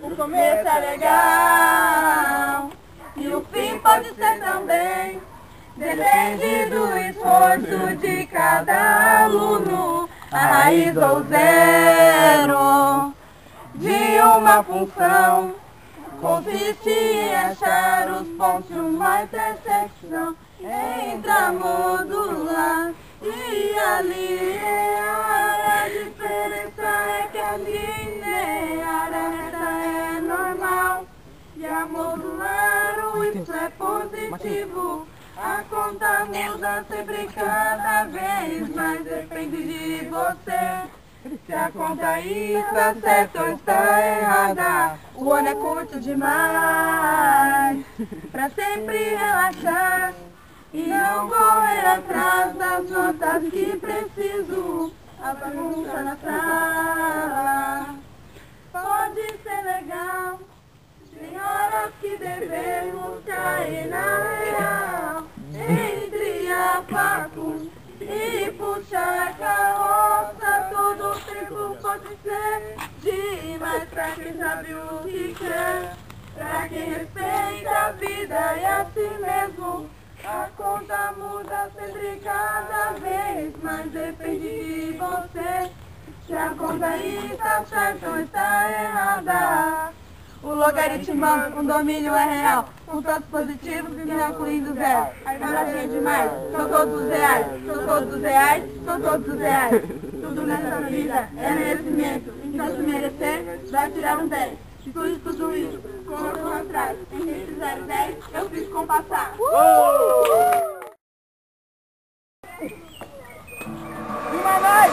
O começo é legal e o fim pode ser também. Depende do esforço de cada aluno. A raiz ou zero de uma função consiste em achar os pontos de uma intersecção entre a modular e a linear. A diferença é que a linear é normal e a modular o Y é positivo. A conta muda sempre cada vez, mas depende de você. Se a conta está certa ou está errada. O ano é curto demais pra sempre relaxar e não correr atrás das notas que preciso. A bagunça na sala pode ser legal, tem horas que devemos cair na real. Entre a facu e puxar a carroça, todo tempo pode ser demais pra quem sabe o que quer. Pra quem respeita a vida e a si mesmo, a conta muda sempre cada vez, mas depende de você. Se a conta está certa ou está errada. O logaritmo, o domínio é real, com todos positivos e não incluindo zero. A imagem é demais, são todos os reais, são todos os reais, são todos os reais. Tudo nessa vida é merecimento, então se merecer, vai tirar um 10. Tudo isso, com o atrás, entre 0 e 10, eu fiz compassar. Uma mais!